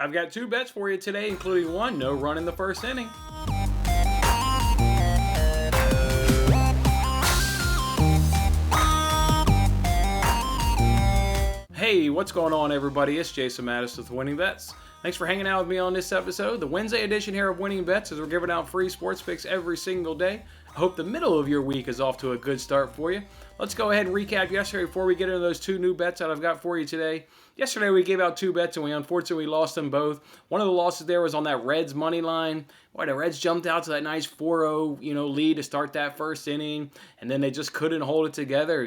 I've got two bets for you today, including one no run in the first inning. Hey, what's going on, everybody? It's Jason Mattis with Winning Bets. Thanks for hanging out with me on this episode, the Wednesday edition here of Winning Bets, as we're giving out free sports picks every single day. I hope the middle of your week is off to a good start for you. Let's go ahead and recap yesterday before we get into those two new bets that I've got for you today. Yesterday we gave out two bets and we unfortunately lost them both. One of the losses there was on that Reds money line. Boy, the Reds jumped out to that nice 4-0, lead to start that first inning, and then they just couldn't hold it together.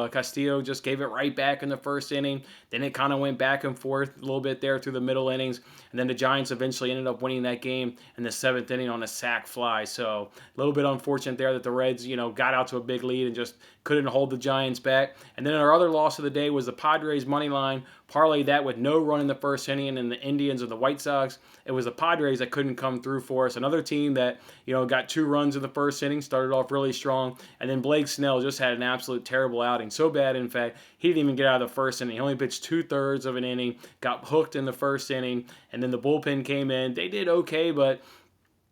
Castillo just gave it right back in the first inning. Then it kind of went back and forth a little bit there through the middle innings, and then the Giants eventually ended up winning that game in the seventh inning on a sac fly. So a little bit unfortunate there that the Reds, got out to a big lead and just couldn't hold the Giants back. And then our other loss of the day was the Padres money line. Parlay that with no run in the first inning and the Indians and the White Sox. It was the Padres that couldn't come through for us. Another team that, got 2 runs in the first inning, started off really strong. And then Blake Snell just had an absolute terrible outing. So bad, in fact, he didn't even get out of the first inning. He only pitched 2/3 of an inning, got hooked in the first inning, and then the bullpen came in. They did okay, but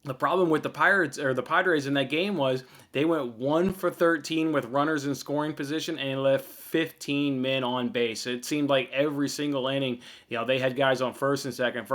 the problem with the Padres in that game was they went 1 for 13 with runners in scoring position and left 15 men on base. It seemed like every single inning, they had guys on first and second.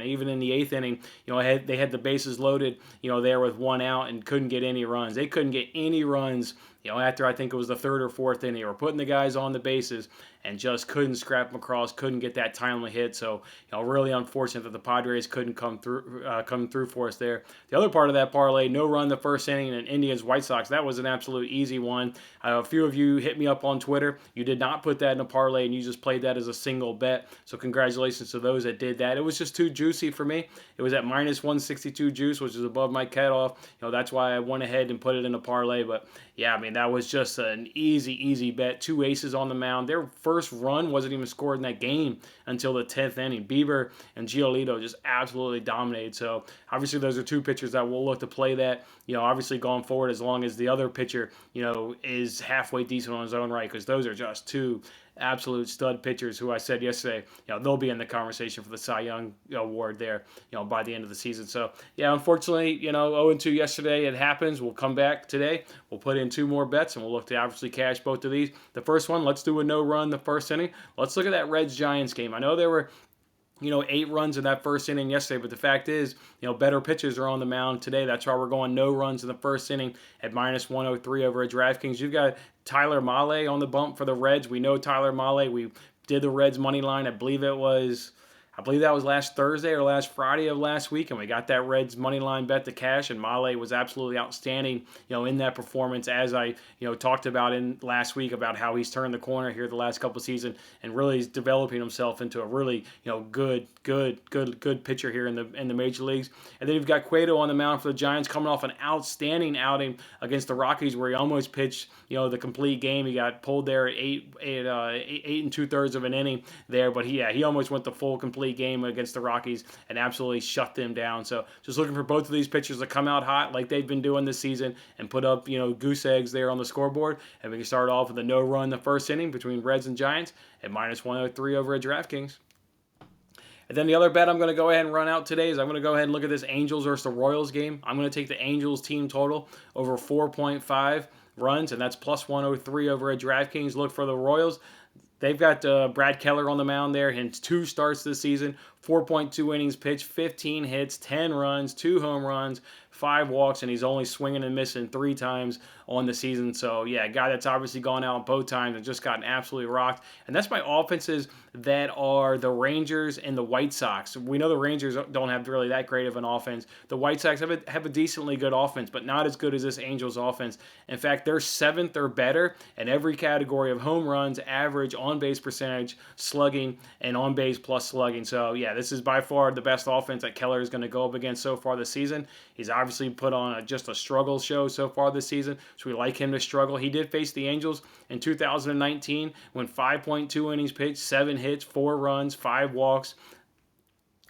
Even in the 8th inning, they had the bases loaded, there with 1 out and couldn't get any runs. They couldn't get any runs, after I think it was the 3rd or 4th inning. They were putting the guys on the bases and just couldn't scrap them across, couldn't get that timely hit. So, really unfortunate that the Padres couldn't come through for us there. The other part of that parlay, no run the first inning, and Indians White Sox, that was an absolute easy one. A few of you hit me up on Twitter. You did not put that in a parlay, and you just played that as a single bet. So congratulations to those that did that. It was just too juicy for me. It was at minus 162 juice, which is above my cutoff. That's why I went ahead and put it in a parlay. But yeah, that was just an easy bet. 2 aces on the mound. Their first run wasn't even scored in that game until the 10th inning. Bieber and Giolito just absolutely dominated. So obviously those are 2 pitchers that we'll look to play that, obviously going forward, as long as the other pitcher, is halfway decent on his own right, because those are just 2 absolute stud pitchers who I said yesterday, they'll be in the conversation for the Cy Young award there, by the end of the season. So yeah, unfortunately, 0-2 yesterday. It happens. We'll come back today. We'll put in 2 more bets and we'll look to obviously cash both of these. The first one, let's do a no run the first inning. Let's look at that Reds Giants game. I know there were 8 runs in that first inning yesterday, but the fact is, better pitchers are on the mound today. That's why we're going no runs in the first inning at minus 103 over at DraftKings. You've got Tyler Mahle on the bump for the Reds. We know Tyler Mahle. We did the Reds money line. I believe that was last Thursday or last Friday of last week, and we got that Reds money line bet to cash, and Mahle was absolutely outstanding, in that performance, as I, talked about in last week about how he's turned the corner here the last couple of seasons and really is developing himself into a really, good pitcher here in the major leagues. And then you've got Cueto on the mound for the Giants, coming off an outstanding outing against the Rockies where he almost pitched, the complete game. He got pulled there at 8 2/3 of an inning there, but he almost went the full complete game against the Rockies and absolutely shut them down. So just looking for both of these pitchers to come out hot like they've been doing this season and put up, goose eggs there on the scoreboard. And we can start off with a no run the first inning between Reds and Giants at minus 103 over at DraftKings. And then the other bet I'm going to go ahead and run out today is I'm going to go ahead and look at this Angels versus the Royals game. I'm going to take the Angels team total over 4.5 runs, and that's plus 103 over at DraftKings. Look for the Royals. They've got Brad Keller on the mound there in 2 starts this season, 4.2 innings pitched, 15 hits, 10 runs, 2 home runs, 5 walks, and he's only swinging and missing 3 times on the season. So, yeah, a guy that's obviously gone out both times and just gotten absolutely rocked. And that's my offenses that are the Rangers and the White Sox. We know the Rangers don't have really that great of an offense. The White Sox have a decently good offense, but not as good as this Angels offense. In fact, they're 7th or better in every category of home runs, average, on-base percentage, slugging, and on-base plus slugging. So, yeah, this is by far the best offense that Keller is going to go up against so far this season. He's obviously put on just a struggle show so far this season, so we like him to struggle. He did face the Angels in 2019, went 5.2 innings pitched, 7 hits, 4 runs, 5 walks.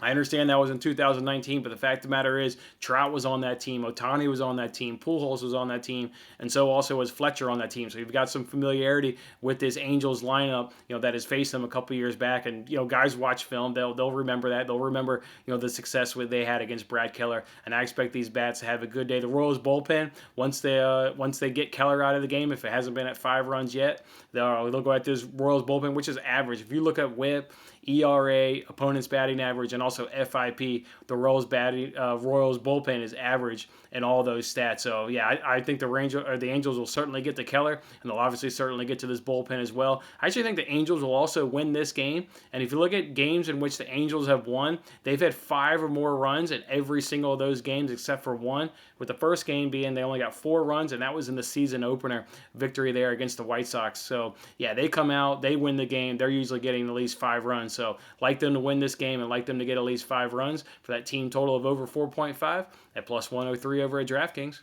I understand that was in 2019, but the fact of the matter is Trout was on that team, Ohtani was on that team, Pujols was on that team, and so also was Fletcher on that team. So you've got some familiarity with this Angels lineup, that has faced them a couple years back. And guys watch film, they'll remember that. They'll remember the success they had against Brad Keller. And I expect these bats to have a good day. The Royals bullpen, once they get Keller out of the game, if it hasn't been at 5 runs yet, they'll go at this Royals bullpen, which is average. If you look at WHIP, ERA, opponent's batting average, and also FIP, the Royals bullpen is average in all those stats. So yeah, I think the Angels will certainly get to Keller, and they'll obviously certainly get to this bullpen as well. I actually think the Angels will also win this game. And if you look at games in which the Angels have won, they've had 5 or more runs in every single of those games except for one. With the first game being they only got 4 runs, and that was in the season opener victory there against the White Sox. So yeah, they come out, they win the game. They're usually getting at least 5 runs. So like them to win this game and like them to get at least 5 runs for that team total of over 4.5 at plus 103 over at DraftKings.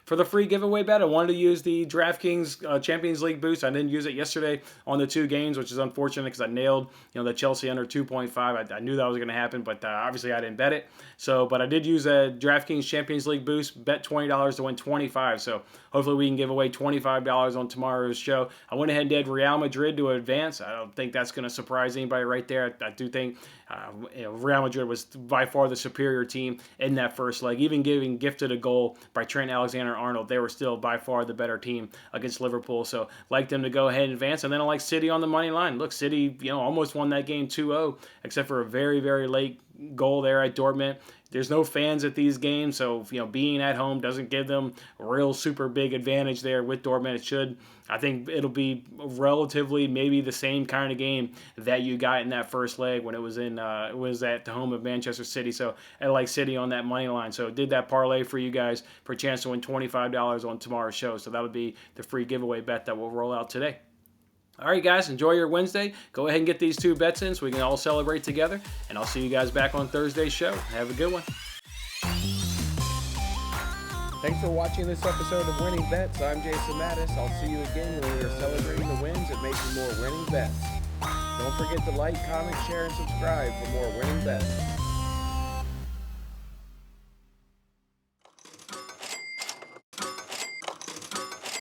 For the free giveaway bet, I wanted to use the DraftKings Champions League boost. I didn't use it yesterday on the 2 games, which is unfortunate because I nailed the Chelsea under 2.5. I knew that was going to happen, but obviously I didn't bet it. But I did use a DraftKings Champions League boost, bet $20 to win $25. So hopefully we can give away $25 on tomorrow's show. I went ahead and did Real Madrid to advance. I don't think that's going to surprise anybody right there. I do think Real Madrid was by far the superior team in that first leg. Even gifted a goal by Trent Alexander-Arnold, they were still by far the better team against Liverpool. So like them to go ahead and advance. And then I like City on the money line. Look, City almost won that game 2-0, except for a very, very late goal there at Dortmund. There's no fans at these games, so being at home doesn't give them a real super big advantage there with Dortmund. I think it'll be relatively maybe the same kind of game that you got in that first leg when it was at the home of Manchester City. So I like City on that money line. So did that parlay for you guys for a chance to win $25 on tomorrow's show. So that would be the free giveaway bet that we'll roll out today. All right, guys, enjoy your Wednesday. Go ahead and get these 2 bets in so we can all celebrate together. And I'll see you guys back on Thursday's show. Have a good one. Thanks for watching this episode of Winning Bets. I'm Jason Mattis. I'll see you again when we are celebrating the wins and making more winning bets. Don't forget to like, comment, share, and subscribe for more winning bets.